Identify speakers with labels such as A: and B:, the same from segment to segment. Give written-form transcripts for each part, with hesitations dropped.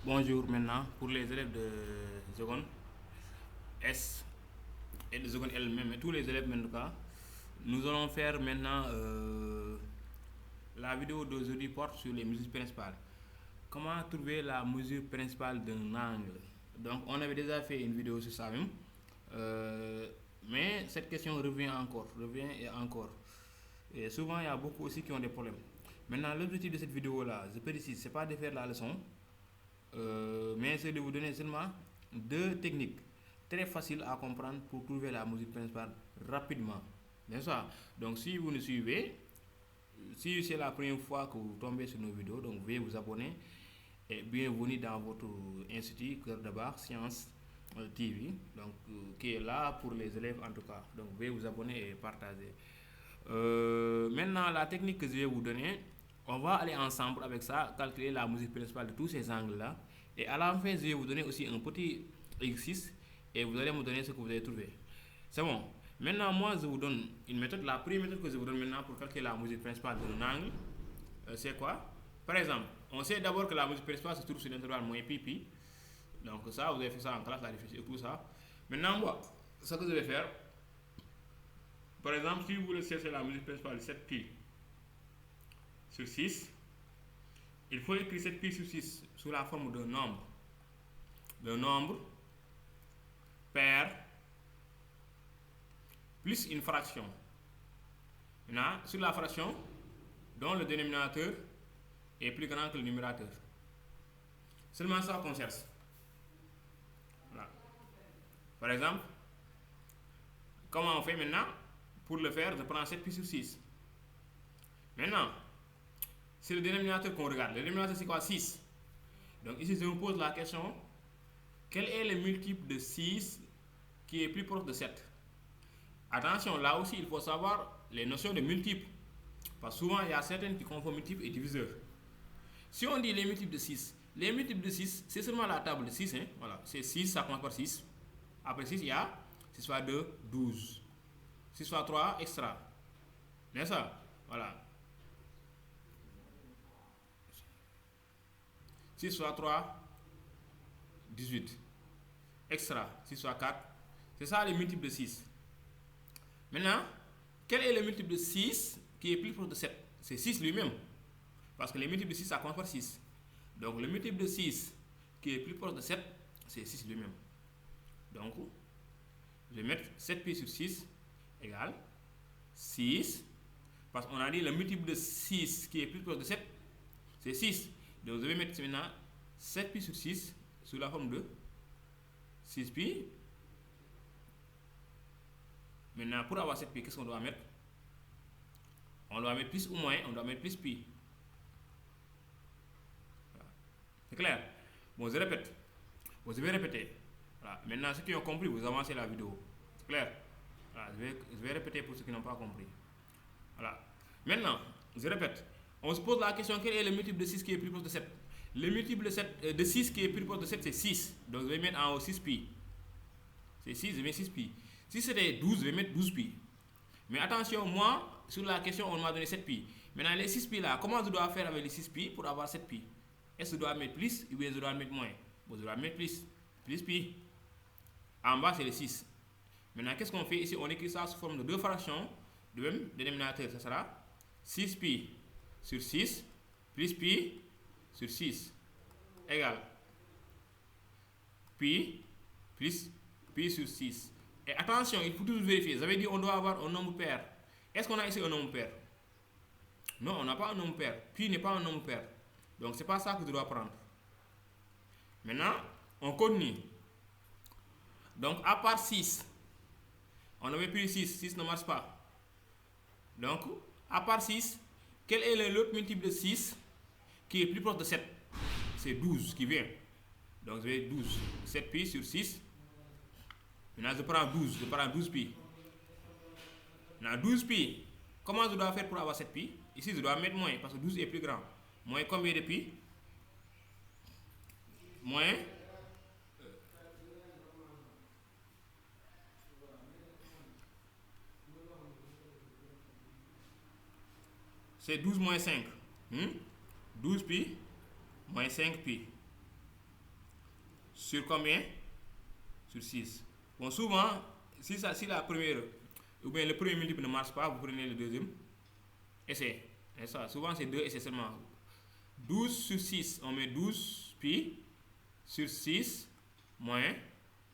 A: Bonjour maintenant pour les élèves de seconde S et de seconde L même, et tous les élèves en tout cas. Nous allons faire maintenant la vidéo d'aujourd'hui porte sur les mesures principales. Comment trouver la mesure principale d'un angle? Donc on avait déjà fait une vidéo sur ça même, mais cette question revient et encore. Et souvent il y a beaucoup aussi qui ont des problèmes. Maintenant l'objectif de cette vidéo là, je précise, c'est pas de faire la leçon, mais c'est de vous donner seulement deux techniques très faciles à comprendre pour trouver la mesure principale rapidement. N'est-ce pas? Donc si vous nous suivez, si c'est la première fois que vous tombez sur nos vidéos, donc veuillez vous abonner et bienvenue dans votre institut Cœur de Bar Sciences TV, donc qui est là pour les élèves en tout cas. Donc veuillez vous abonner et partager. Maintenant la technique que je vais vous donner, on va aller ensemble avec ça, calculer la mesure principale de tous ces angles-là. Et à la fin, je vais vous donner aussi un petit exercice et vous allez me donner ce que vous avez trouvé. C'est bon. Maintenant, moi, je vous donne une méthode. La première méthode que je vous donne maintenant pour calculer la mesure principale d'un angle, c'est quoi? Par exemple, on sait d'abord que la mesure principale se trouve sur l'intervalle moins pi pi. Donc ça, vous avez fait ça en classe, la définition et tout ça. Maintenant, moi, ce que je vais faire, par exemple, si vous voulez chercher la mesure principale de 7 pi sur 6, il faut écrire 7 pi sur 6 sous la forme d'un nombre. Le nombre pair plus une fraction. Maintenant, sur la fraction dont le dénominateur est plus grand que le numérateur. Seulement ça qu'on cherche. Voilà. Par exemple, comment on fait maintenant? Pour le faire, je prends 7 pi sur 6. Maintenant, c'est le dénominateur qu'on regarde. Le dénominateur, c'est quoi? 6. Donc ici, je me pose la question, quel est le multiple de 6 qui est plus proche de 7? Attention, là aussi, il faut savoir les notions de multiples. Parce que souvent, il y a certaines qui confondent multiples et diviseurs. Si on dit les multiples de 6, les multiples de 6, c'est seulement la table de 6. Hein? Voilà, c'est 6, ça commence par 6. Après 6, il y a 6 fois 2, 12. 6 fois 3, extra. N'est-ce pas? Voilà. 6 fois 3, 18. Extra. 6 fois 4. C'est ça les multiples de 6. Maintenant, quel est le multiple de 6 qui est plus proche de 7? C'est 6 lui-même. Parce que les multiples de 6, ça commence par 6. Donc le multiple de 6 qui est plus proche de 7, c'est 6 lui-même. Donc, je vais mettre 7 pi sur 6 égale 6. Parce qu'on a dit le multiple de 6 qui est plus proche de 7, c'est 6. Donc je vais mettre maintenant 7 pi sur 6 sous la forme de 6 pi. Maintenant, pour avoir 7 pi, qu'est-ce qu'on doit mettre? On doit mettre plus ou moins, on doit mettre plus pi. Voilà. C'est clair? Bon, je répète. Bon, je vais répéter. Voilà. Maintenant, ceux qui ont compris, vous avancez la vidéo. C'est clair? Voilà. Je vais répéter pour ceux qui n'ont pas compris. Voilà. Maintenant, je répète. On se pose la question, quel est le multiple de 6 qui est plus proche de 7? Le multiple de 6 qui est plus proche de 7, c'est 6. Donc, je vais mettre en haut 6 pi. C'est 6, je mets 6 pi. Si c'était 12, je vais mettre 12 pi. Mais attention, moi, sur la question, on m'a donné 7 pi. Maintenant, les 6 pi là, comment je dois faire avec les 6 pi pour avoir 7 pi? Est-ce que je dois mettre plus ou bien je dois mettre moins? Bon, je dois mettre plus. Plus pi. En bas, c'est les 6. Maintenant, qu'est-ce qu'on fait ici? On écrit ça sous forme de deux fractions du même dénominateur. Ça sera 6 pi sur 6 plus pi sur 6 égale pi plus pi sur 6. Et attention, il faut toujours vérifier. J'avais dit on doit avoir un nombre pair. Est-ce qu'on a ici un nombre pair? Non, on n'a pas un nombre pair. Pi n'est pas un nombre pair. Donc, c'est pas ça que je dois prendre. Maintenant, on continue. Donc, à part 6, on avait pris 6. 6 ne marche pas. Donc, à part 6, quel est l'autre multiple de 6 qui est plus proche de 7? C'est 12 qui vient. Donc, je vais 12. 7 pi sur 6. Maintenant, je prends 12. Je prends 12 pi. Maintenant, 12 pi. Comment je dois faire pour avoir 7 pi? Ici, je dois mettre moins parce que 12 est plus grand. Moins combien de pi? Moins. C'est 12 moins 5. 12 pi moins 5 pi. sur combien? Sur 6. Bon, souvent, si la première, ou bien le premier multiple ne marche pas, vous prenez le deuxième essai. Et ça, souvent c'est 2 essais seulement. 12 sur 6, on met 12 pi sur 6 moins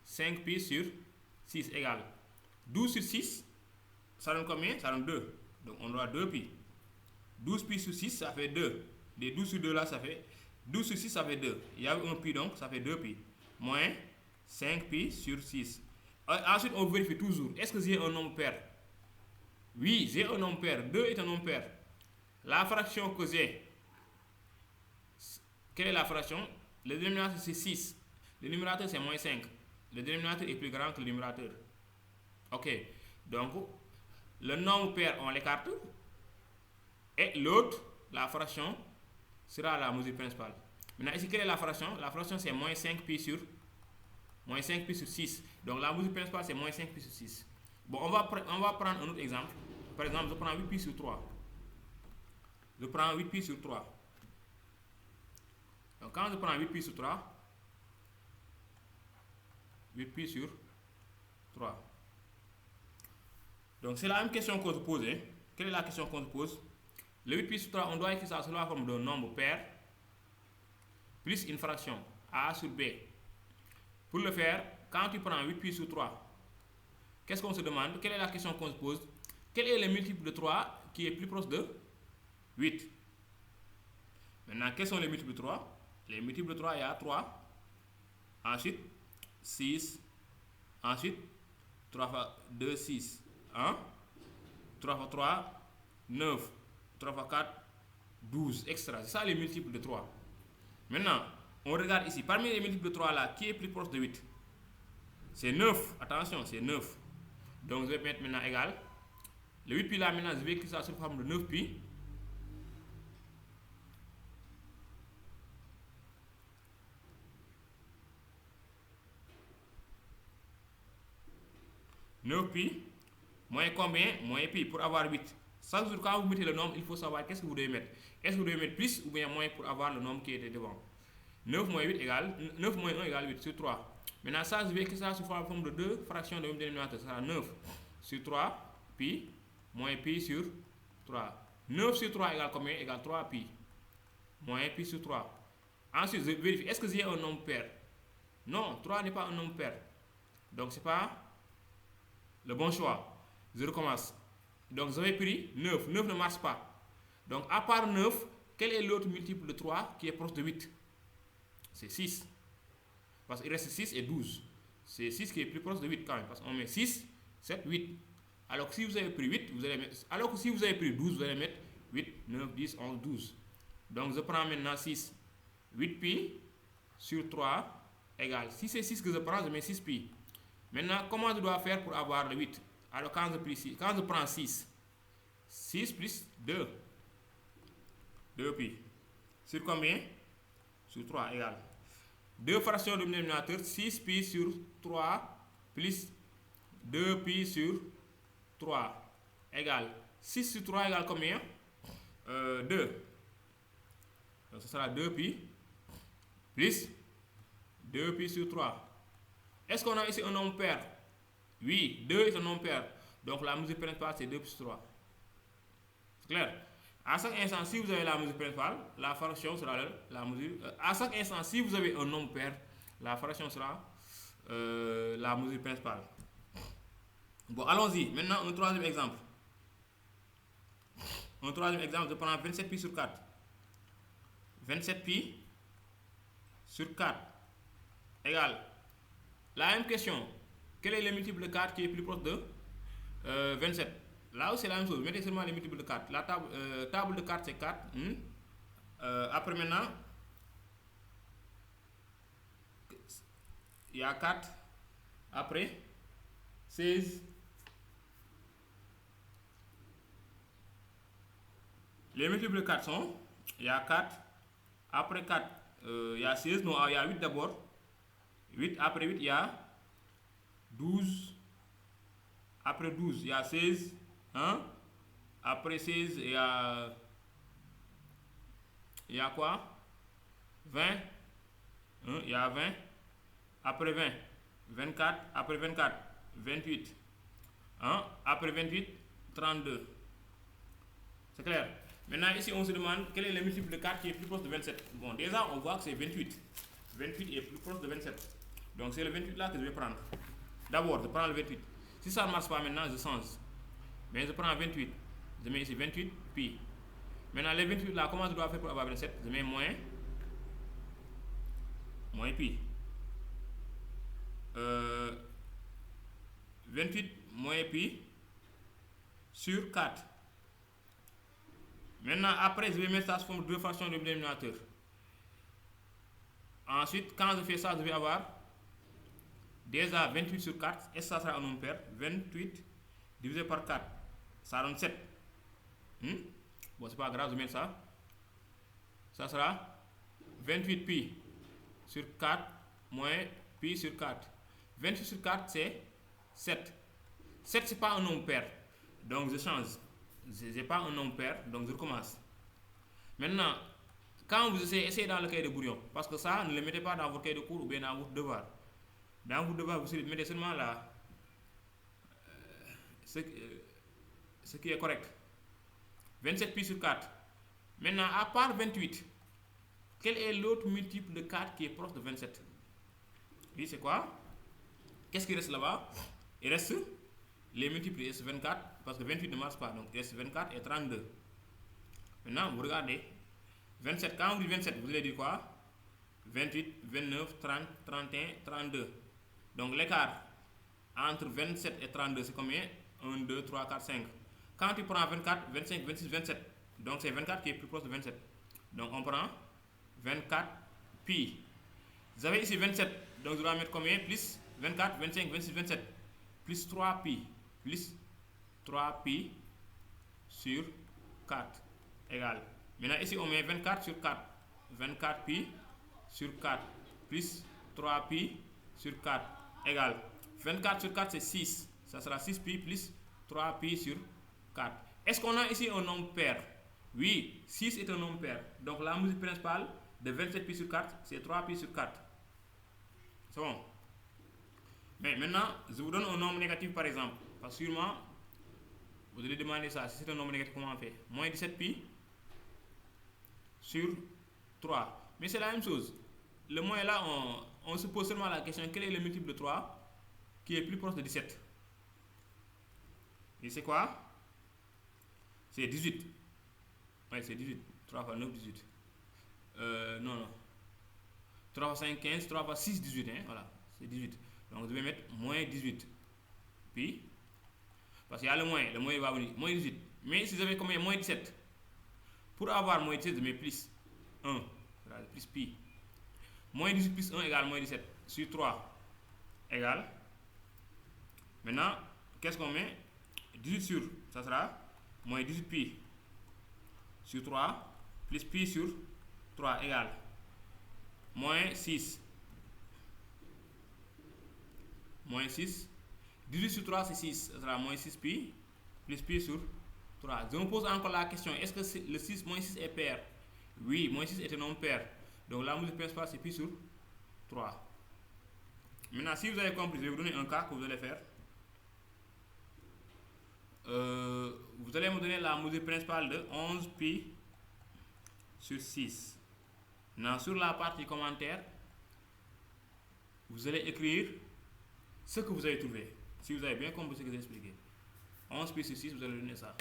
A: 5 pi sur 6 égale 12 sur 6, ça donne combien? Ça donne 2. Donc on doit 2 pi. 12 pi sur 6, ça fait 2. Les 12 sur 2 là, ça fait 12 sur 6, ça fait 2. Il y a un pi donc, ça fait 2 pi. Moins 5 pi sur 6. Ensuite, on vérifie toujours. Est-ce que j'ai un nombre pair? Oui, j'ai un nombre pair. 2 est un nombre pair. La fraction que j'ai, quelle est la fraction? Le dénominateur c'est 6. Le numérateur c'est moins 5. Le dénominateur est plus grand que le numérateur. Ok. Donc, le nombre pair, on l'écarte. Et l'autre, la fraction, sera la mesure principale. Maintenant, ici, quelle est la fraction? La fraction c'est moins 5 pi sur 6. Donc, la mesure principale c'est moins 5 pi sur 6. Bon, on va prendre un autre exemple. Par exemple, je prends 8 pi sur 3. Je prends 8 pi sur 3. Donc, quand je prends 8 pi sur 3, 8 pi sur 3. Donc, c'est la même question qu'on se pose. Hein. Quelle est la question qu'on se pose? Le 8 pi sur 3, on doit écrire ça sous la forme d'un nombre pair plus une fraction A sur B. Pour le faire, quand tu prends 8 pi sur 3, qu'est-ce qu'on se demande? Quelle est la question qu'on se pose? Quel est le multiple de 3 qui est plus proche de 8? Maintenant, quels sont les multiples de 3? Les multiples de 3, il y a 3. Ensuite, 6. Ensuite, 3 fois 2, 6. 1. 3 fois 3, 9. 3 fois 4, 12, etc. C'est ça les multiples de 3. Maintenant, on regarde ici. Parmi les multiples de 3 là, qui est plus proche de 8? C'est 9. Attention, c'est 9. Donc, je vais mettre maintenant égal. Le 8 pi là, maintenant, je vais écrire ça sous forme de 9 pi. Pi moins combien? Moins pi pour avoir 8. Chaque jour, quand vous mettez le nombre, il faut savoir qu'est-ce que vous devez mettre. Est-ce que vous devez mettre plus ou bien moins pour avoir le nombre qui était devant? 9 moins 8 égale 9 moins 1 égale 8 sur 3. Maintenant, ça, je vais écrire ça sous forme de 2 fractions de même dénominateur. Ça sera 9 sur 3 pi moins pi sur 3. 9 sur 3 égale combien? Égale 3 pi moins pi sur 3. Ensuite, je vérifie. Est-ce que j'ai un nombre pair? Non, 3 n'est pas un nombre pair. Donc, c'est pas le bon choix. Je recommence. Donc, j'avais pris 9. 9 ne marche pas. Donc, à part 9, quel est l'autre multiple de 3 qui est proche de 8? C'est 6. Parce qu'il reste 6 et 12. C'est 6 qui est plus proche de 8 quand même. Parce qu'on met 6, 7, 8. Alors que si vous avez pris 8, vous allez mettre. Alors que si vous avez pris 12, vous allez mettre 8, 9, 10, 11, 12. Donc, je prends maintenant 6. 8 pi sur 3 égale. Si c'est 6 que je prends, je mets 6 pi. Maintenant, comment je dois faire pour avoir le 8? Alors, quand je prends 6, 6 plus 2. 2 pi. Sur combien? Sur 3 égale. 2 fractions de dénominateur, 6 pi sur 3 plus 2 pi sur 3 égale. 6 sur 3 égale combien? 2. Donc, ce sera 2 pi plus 2 pi sur 3. Est-ce qu'on a ici un nombre pair? Oui, 2 est un nombre pair. Donc la mesure principale c'est 2 plus 3. C'est clair? À chaque instant, si vous avez la mesure principale, la fraction sera la mesure. À chaque instant, si vous avez un nombre pair, la fraction sera la mesure principale. Bon, allons-y. Maintenant, un troisième exemple. Un troisième exemple, je prends 27 pi sur 4. 27 pi sur 4 égale. La même question. Quel est le multiple de 4 qui est plus proche de 27? Là aussi c'est la même chose. Mettez seulement les multiples de 4. La table de 4 c'est 4. Après maintenant, il y a 4. Après, 16. Les multiples de 4 sont, il y a 4. Après 4, il y a 16. Non, il y a 8 d'abord. 8. Après 8, il y a 12. Après 12, il y a 16. Hein? Après 16, il y a quoi? 20. Hein? Il y a 20. après 20, 24, après 24, 28, hein? Après 28, 32. C'est clair? Maintenant, ici, on se demande quel est le multiple de 4 qui est plus proche de 27. Bon, déjà, on voit que c'est 28. 28 est plus proche de 27. Donc, c'est le 28 là que je vais prendre. D'abord, je prends le 28. Si ça ne marche pas maintenant, je change. Mais je prends 28. Je mets ici 28, pi. Maintenant, les 28 là, comment je dois faire pour avoir 27? Je mets moins pi. 28 moins pi sur 4. Maintenant, après, je vais mettre ça sous forme de deux fractions de dénominateur. Ensuite, quand je fais ça, je vais avoir déjà 28 sur 4. Et ça sera un nombre pair. 28 divisé par 4. Ça donne 7. Bon, c'est pas grave, je mets ça. Ça sera 28 pi sur 4 moins pi sur 4. 28 sur 4, c'est 7. 7, c'est pas un nombre pair. Donc, je change. C'est pas un nombre pair, donc je recommence. Maintenant, quand vous essayez dans le cahier de brouillon, parce que ça, ne le mettez pas dans votre cahier de cours ou bien dans votre devoir. Dans votre devoir, vous mettez seulement là ce qui est correct. 27 pi sur 4. Maintenant, à part 28, quel est l'autre multiple de 4 qui est proche de 27? Oui, c'est quoi? Qu'est-ce qui reste là-bas? Il reste les multiples, il reste 24, parce que 28 ne marche pas, donc il reste 24 et 32. Maintenant, vous regardez, 27, quand vous dites 27, vous allez dire quoi? 28, 29, 30, 31, 32. Donc l'écart entre 27 et 32, c'est combien? 1, 2, 3, 4, 5. Quand tu prends 24, 25, 26, 27, donc c'est 24 qui est plus proche de 27. Donc on prend 24 pi. Vous avez ici 27, donc je dois mettre combien? Plus 24, 25, 26, 27. Plus 3 pi. Plus 3 pi sur 4 égale. Maintenant ici on met 24 sur 4. 24 pi sur 4 plus 3 pi sur 4 égale. 24 sur 4 c'est 6. Ça sera 6 pi plus 3 pi sur 4. Est-ce qu'on a ici un nombre pair? Oui, 6 est un nombre pair. Donc la mesure principale de 27 pi sur 4 c'est 3 pi sur 4. C'est bon. Mais maintenant, je vous donne un nombre négatif par exemple. Parce que sûrement, vous allez demander ça. Si c'est un nombre négatif, comment on fait? Moins 17 pi sur 3. Mais c'est la même chose. Le moins là, on se pose seulement la question, quel est le multiple de 3 qui est plus proche de 17? Et c'est quoi? C'est 18. Oui, c'est 18. 3 fois 9, 18. Non. 3 fois 5, 15. 3 fois 6, 18. Hein? Voilà, c'est 18. Donc je vais mettre moins 18. Puis, parce qu'il y a le moins il va venir. Moins 18. Mais si j'avais combien? Moins 17. Pour avoir moins 17, je mets plus 1. Plus pi. Moins 18 plus 1 égale moins 17. Sur 3 égale. Maintenant, qu'est-ce qu'on met? 18 sur, ça sera moins 18 pi sur 3 plus pi sur 3 égale moins 6. Moins 6. 18 sur 3 c'est 6. Ça sera moins 6 pi plus pi sur 3. Je me pose encore la question, est-ce que le 6, moins 6 est pair? Oui, moins 6 est un nombre pair. Donc la mesure principale c'est pi sur 3. Maintenant, si vous avez compris, je vais vous donner un cas que vous allez faire. Vous allez me donner la mesure principale de 11 pi sur 6. Maintenant, sur la partie commentaire, vous allez écrire ce que vous avez trouvé. Si vous avez bien compris ce que j'ai expliqué. 11 pi sur 6, vous allez donner ça.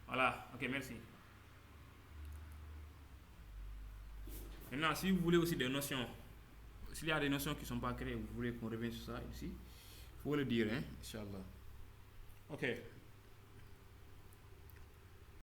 A: Voilà, ok, merci. Maintenant, si vous voulez aussi des notions, s'il y a des notions qui ne sont pas créées, vous voulez qu'on revienne sur ça ici, il faut le dire, hein, Inch'Allah. Ok.